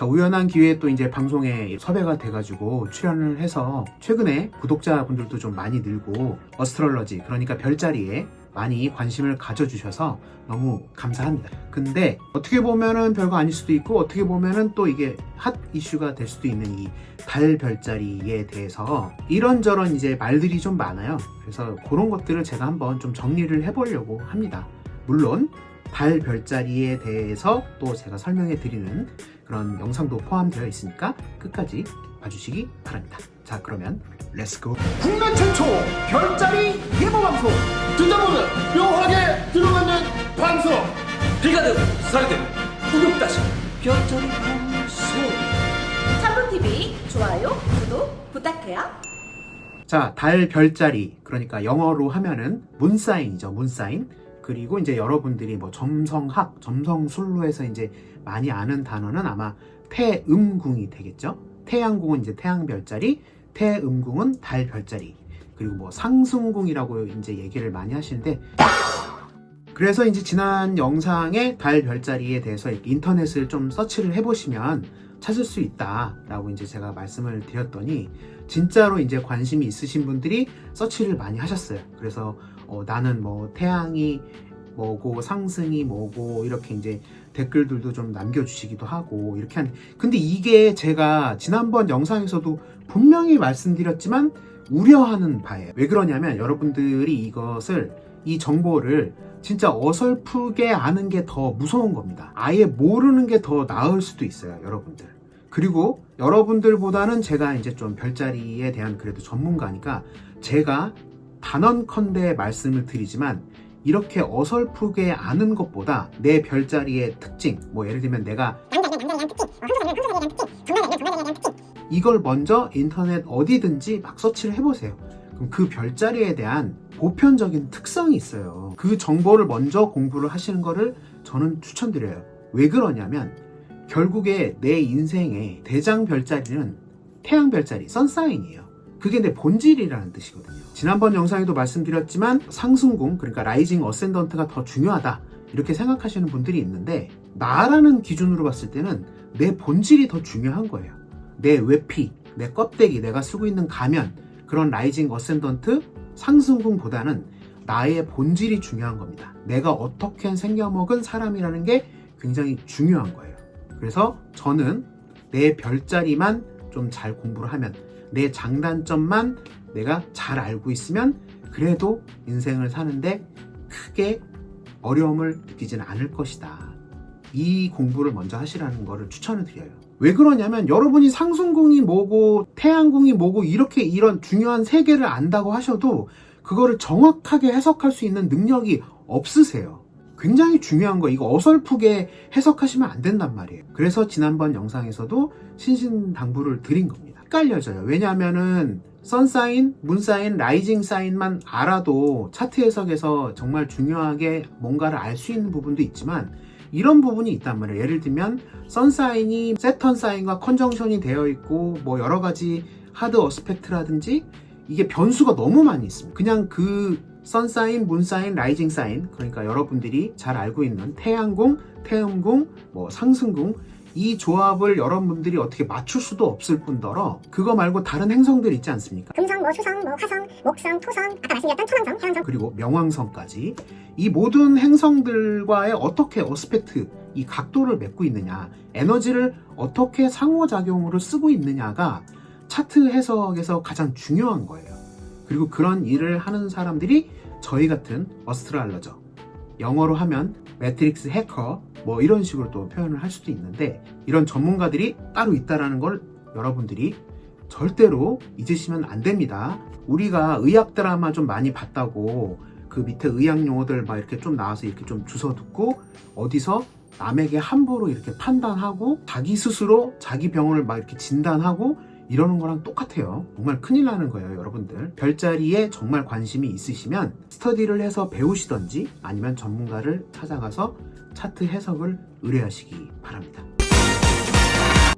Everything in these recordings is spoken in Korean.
자, 우연한 기회에 또 이제 방송에 섭외가 돼가지고 출연을 해서 최근에 구독자분들도 좀 많이 늘고 어스트롤러지, 그러니까 별자리에 많이 관심을 가져주셔서 너무 감사합니다. 근데 어떻게 보면은 별거 아닐 수도 있고 어떻게 보면은 또 이게 핫 이슈가 될 수도 있는 이 달 별자리에 대해서 이런저런 이제 말들이 좀 많아요. 그래서 그런 것들을 제가 한번 좀 정리를 해보려고 합니다. 물론 달 별자리에 대해서 또 제가 설명해 드리는 그런 영상도 포함되어 있으니까 끝까지 봐주시기 바랍니다. 자, 그러면 렛츠고! 국내 최초 별자리 예보방송, 듣다 보면 묘하게 들어가는 방송. 비가든 살든 구독 다시 별자리 방송. 참부TV 좋아요, 구독 부탁해요. 자, 달 별자리, 그러니까 영어로 하면은 문사인이죠. 문사인. 그리고 이제 여러분들이 뭐 점성학, 점성술로 해서 이제 많이 아는 단어는 아마 태음궁이 되겠죠. 태양궁은 이제 태양 별자리, 태음궁은 달 별자리, 그리고 뭐 상승궁이라고 이제 얘기를 많이 하시는데, 그래서 이제 지난 영상에 달 별자리에 대해서 인터넷을 좀 서치를 해보시면 찾을 수 있다라고 이제 제가 말씀을 드렸더니 진짜로 이제 관심이 있으신 분들이 서치를 많이 하셨어요. 그래서 나는 뭐 태양이 뭐고 상승이 뭐고 이렇게 이제 댓글들도 좀 남겨주시기도 하고 이렇게 하는데, 근데 이게 제가 지난번 영상에서도 분명히 말씀드렸지만 우려하는 바예요. 왜 그러냐면 여러분들이 이 정보를 진짜 어설프게 아는 게 더 무서운 겁니다. 아예 모르는 게 더 나을 수도 있어요, 여러분들. 그리고 여러분들보다는 제가 이제 좀 별자리에 대한 그래도 전문가니까 제가 단언컨대 말씀을 드리지만 이렇게 어설프게 아는 것보다 내 별자리의 특징, 뭐 예를 들면 내가 이걸 먼저 인터넷 어디든지 막 서치를 해보세요. 그럼 그 별자리에 대한 보편적인 특성이 있어요. 그 정보를 먼저 공부를 하시는 거를 저는 추천드려요. 왜 그러냐면 결국에 내 인생의 대장 별자리는 태양 별자리, 선사인이에요. 그게 내 본질이라는 뜻이거든요. 지난번 영상에도 말씀드렸지만 상승궁, 그러니까 라이징 어센던트가 더 중요하다 이렇게 생각하시는 분들이 있는데, 나라는 기준으로 봤을 때는 내 본질이 더 중요한 거예요. 내 외피, 내 껍데기, 내가 쓰고 있는 가면, 그런 라이징 어센던트, 상승궁보다는 나의 본질이 중요한 겁니다. 내가 어떻게 생겨먹은 사람이라는 게 굉장히 중요한 거예요. 그래서 저는 내 별자리만 좀 잘 공부를 하면, 내 장단점만 내가 잘 알고 있으면 그래도 인생을 사는데 크게 어려움을 느끼지는 않을 것이다. 이 공부를 먼저 하시라는 거를 추천을 드려요. 왜 그러냐면 여러분이 상승궁이 뭐고 태양궁이 뭐고 이렇게 이런 중요한 세계를 안다고 하셔도 그거를 정확하게 해석할 수 있는 능력이 없으세요. 굉장히 중요한 거, 이거 어설프게 해석하시면 안 된단 말이에요. 그래서 지난번 영상에서도 신신당부를 드린 겁니다. 헷갈려져요. 왜냐하면은 선사인, 문사인, 라이징 사인만 알아도 차트 해석에서 정말 중요하게 뭔가를 알 수 있는 부분도 있지만 이런 부분이 있단 말이에요. 예를 들면 선사인이 세턴 사인과 컨정션이 되어 있고 뭐 여러 가지 하드 어스펙트라든지 이게 변수가 너무 많이 있습니다. 그냥 그 선사인, 문사인, 라이징 사인, 그러니까 여러분들이 잘 알고 있는 태양궁, 태음궁, 뭐 상승궁, 이 조합을 여러분들이 어떻게 맞출 수도 없을 뿐더러 그거 말고 다른 행성들 있지 않습니까? 금성, 뭐 수성, 뭐 화성, 목성, 토성, 아까 말씀드렸던 토왕성, 해왕성, 그리고 명왕성까지 이 모든 행성들과의 어떻게 어스펙트, 이 각도를 맺고 있느냐, 에너지를 어떻게 상호작용으로 쓰고 있느냐가 차트 해석에서 가장 중요한 거예요. 그리고 그런 일을 하는 사람들이 저희 같은 어스트랄러저, 영어로 하면 매트릭스 해커, 뭐 이런 식으로 또 표현을 할 수도 있는데, 이런 전문가들이 따로 있다라는 걸 여러분들이 절대로 잊으시면 안 됩니다. 우리가 의학 드라마 좀 많이 봤다고 그 밑에 의학 용어들 막 이렇게 좀 나와서 이렇게 좀 주워 듣고 어디서 남에게 함부로 이렇게 판단하고 자기 스스로 자기 병을 막 이렇게 진단하고 이러는 거랑 똑같아요. 정말 큰일 나는 거예요, 여러분들. 별자리에 정말 관심이 있으시면 스터디를 해서 배우시던지 아니면 전문가를 찾아가서 차트 해석을 의뢰하시기 바랍니다.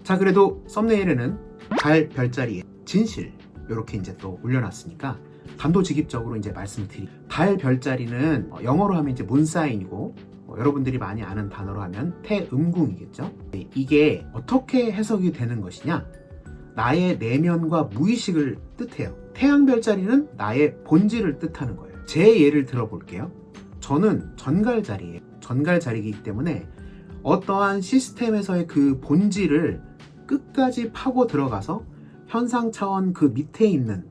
자, 그래도 썸네일에는 달 별자리의 진실 이렇게 이제 또 올려놨으니까 단도직입적으로 이제 말씀을 드릴게요. 달 별자리는 영어로 하면 이제 문사인이고 여러분들이 많이 아는 단어로 하면 태음궁이겠죠. 이게 어떻게 해석이 되는 것이냐, 나의 내면과 무의식을 뜻해요. 태양별자리는 나의 본질을 뜻하는 거예요. 제 예를 들어볼게요. 저는 전갈자리예요. 전갈자리이기 때문에 어떠한 시스템에서의 그 본질을 끝까지 파고 들어가서 현상 차원 그 밑에 있는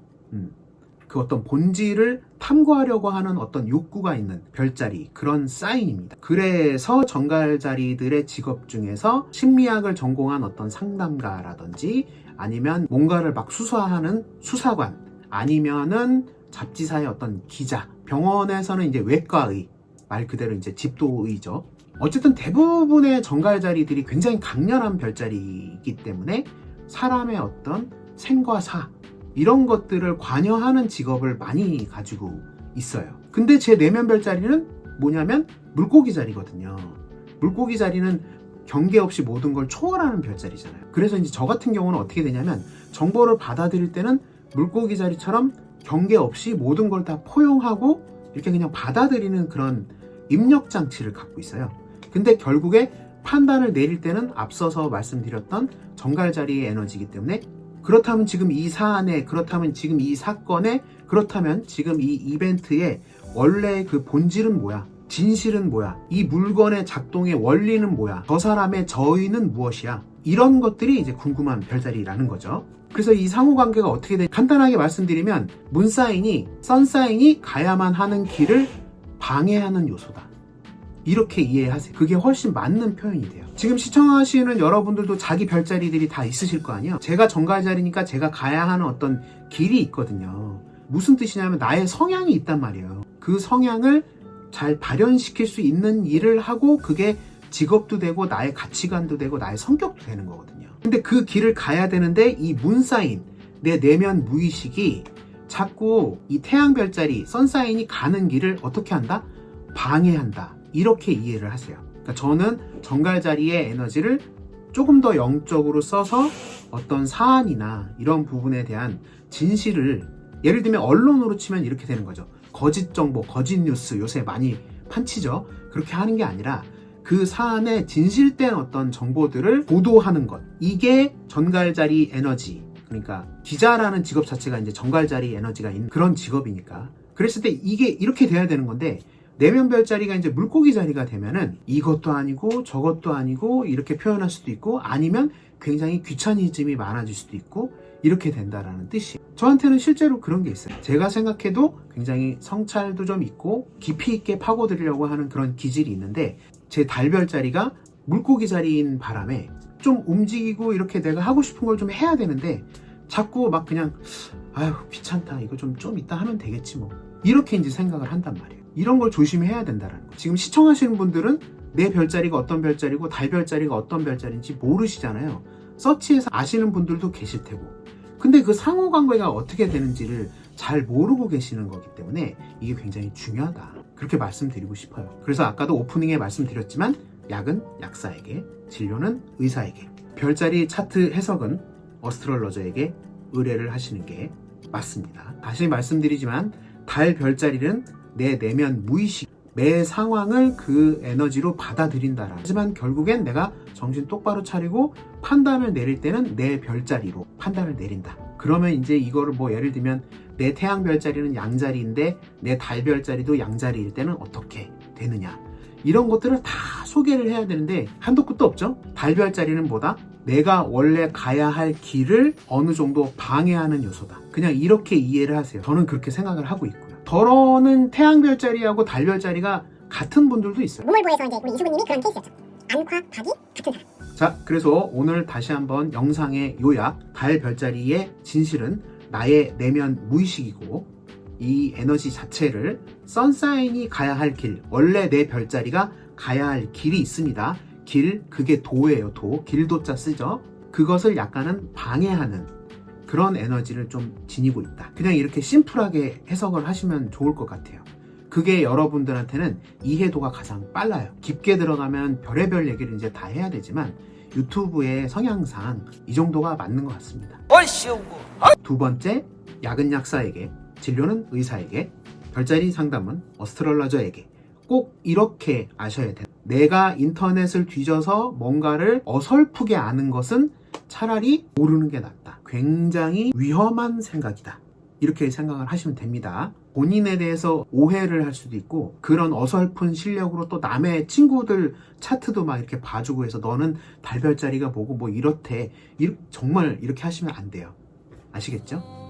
그 어떤 본질을 탐구하려고 하는 어떤 욕구가 있는 별자리, 그런 사인입니다. 그래서 전갈자리들의 직업 중에서 심리학을 전공한 어떤 상담가라든지 아니면 뭔가를 막 수사하는 수사관, 아니면은 잡지사의 어떤 기자, 병원에서는 이제 외과의, 말 그대로 이제 집도의죠. 어쨌든 대부분의 전갈자리들이 굉장히 강렬한 별자리이기 때문에 사람의 어떤 생과 사, 이런 것들을 관여하는 직업을 많이 가지고 있어요. 근데 제 내면 별자리는 뭐냐면 물고기 자리거든요. 물고기 자리는 경계 없이 모든 걸 초월하는 별자리잖아요. 그래서 이제 저 같은 경우는 어떻게 되냐면 정보를 받아들일 때는 물고기 자리처럼 경계 없이 모든 걸 다 포용하고 이렇게 그냥 받아들이는 그런 입력 장치를 갖고 있어요. 근데 결국에 판단을 내릴 때는 앞서서 말씀드렸던 전갈자리의 에너지이기 때문에, 그렇다면 지금 이 사안에, 그렇다면 지금 이 사건에, 그렇다면 지금 이 이벤트의 원래 그 본질은 뭐야? 진실은 뭐야? 이 물건의 작동의 원리는 뭐야? 저 사람의 저의는 무엇이야? 이런 것들이 이제 궁금한 별자리라는 거죠. 그래서 이 상호관계가 어떻게 돼? 간단하게 말씀드리면 문사인이 선사인이 가야만 하는 길을 방해하는 요소다. 이렇게 이해하세요. 그게 훨씬 맞는 표현이 돼요. 지금 시청하시는 여러분들도 자기 별자리들이 다 있으실 거 아니에요. 제가 전갈자리니까 제가 가야 하는 어떤 길이 있거든요. 무슨 뜻이냐면 나의 성향이 있단 말이에요. 그 성향을 잘 발현시킬 수 있는 일을 하고 그게 직업도 되고 나의 가치관도 되고 나의 성격도 되는 거거든요. 근데 그 길을 가야 되는데 이 문사인, 내 내면 무의식이 자꾸 이 태양별자리, 선사인이 가는 길을 어떻게 한다? 방해한다. 이렇게 이해를 하세요. 그러니까 저는 전갈자리의 에너지를 조금 더 영적으로 써서 어떤 사안이나 이런 부분에 대한 진실을, 예를 들면 언론으로 치면 이렇게 되는 거죠. 거짓 정보, 거짓 뉴스 요새 많이 판치죠. 그렇게 하는 게 아니라 그 사안의 진실된 어떤 정보들을 보도하는 것. 이게 전갈자리 에너지. 그러니까 기자라는 직업 자체가 이제 전갈자리 에너지가 있는 그런 직업이니까. 그랬을 때 이게 이렇게 돼야 되는 건데, 내면 별자리가 이제 물고기 자리가 되면은 이것도 아니고 저것도 아니고 이렇게 표현할 수도 있고, 아니면 굉장히 귀차니즘이 많아질 수도 있고, 이렇게 된다라는 뜻이에요. 저한테는 실제로 그런 게 있어요. 제가 생각해도 굉장히 성찰도 좀 있고 깊이 있게 파고들려고 하는 그런 기질이 있는데, 제 달별자리가 물고기 자리인 바람에 좀 움직이고 이렇게 내가 하고 싶은 걸 좀 해야 되는데 자꾸 막 그냥 아유 귀찮다, 이거 좀 이따 하면 되겠지 뭐, 이렇게 이제 생각을 한단 말이에요. 이런 걸 조심해야 된다는 거. 지금 시청하시는 분들은 내 별자리가 어떤 별자리고 달별자리가 어떤 별자리인지 모르시잖아요. 서치해서 아시는 분들도 계실 테고, 근데 그 상호관계가 어떻게 되는지를 잘 모르고 계시는 거기 때문에 이게 굉장히 중요하다, 그렇게 말씀드리고 싶어요. 그래서 아까도 오프닝에 말씀드렸지만 약은 약사에게, 진료는 의사에게, 별자리 차트 해석은 어스트롤러저에게 의뢰를 하시는 게 맞습니다. 다시 말씀드리지만 달 별자리는 내 내면 무의식, 매 상황을 그 에너지로 받아들인다라. 하지만 결국엔 내가 정신 똑바로 차리고 판단을 내릴 때는 내 별자리로 판단을 내린다. 그러면 이제 이거를 뭐 예를 들면 내 태양 별자리는 양자리인데 내 달 별자리도 양자리일 때는 어떻게 되느냐, 이런 것들을 다 소개를 해야 되는데 한도 끝도 없죠. 달 별자리는 뭐다? 내가 원래 가야 할 길을 어느 정도 방해하는 요소다. 그냥 이렇게 이해를 하세요. 저는 그렇게 생각을 하고 있고요. 더러는 태양 별자리하고 달 별자리가 같은 분들도 있어요. 무물보에서 이제 우리 이수근님이 그런 케이스였죠. 안과, 닭이 같은 사람. 자, 그래서 오늘 다시 한번 영상의 요약, 달 별자리의 진실은 나의 내면 무의식이고, 이 에너지 자체를 선사인이 가야 할 길, 원래 내 별자리가 가야 할 길이 있습니다. 길, 그게 도예요. 도, 길도자 쓰죠. 그것을 약간은 방해하는 그런 에너지를 좀 지니고 있다. 그냥 이렇게 심플하게 해석을 하시면 좋을 것 같아요. 그게 여러분들한테는 이해도가 가장 빨라요. 깊게 들어가면 별의별 얘기를 이제 다 해야 되지만 유튜브의 성향상 이 정도가 맞는 것 같습니다. 두 번째, 약은 약사에게, 진료는 의사에게, 별자리 상담은 어스트롤러저에게. 꼭 이렇게 아셔야 돼요. 내가 인터넷을 뒤져서 뭔가를 어설프게 아는 것은 차라리 모르는 게 낫다. 굉장히 위험한 생각이다. 이렇게 생각을 하시면 됩니다. 본인에 대해서 오해를 할 수도 있고 그런 어설픈 실력으로 또 남의 친구들 차트도 막 이렇게 봐주고 해서 너는 달별자리가 뭐고 뭐 이렇대. 정말 이렇게 하시면 안 돼요. 아시겠죠?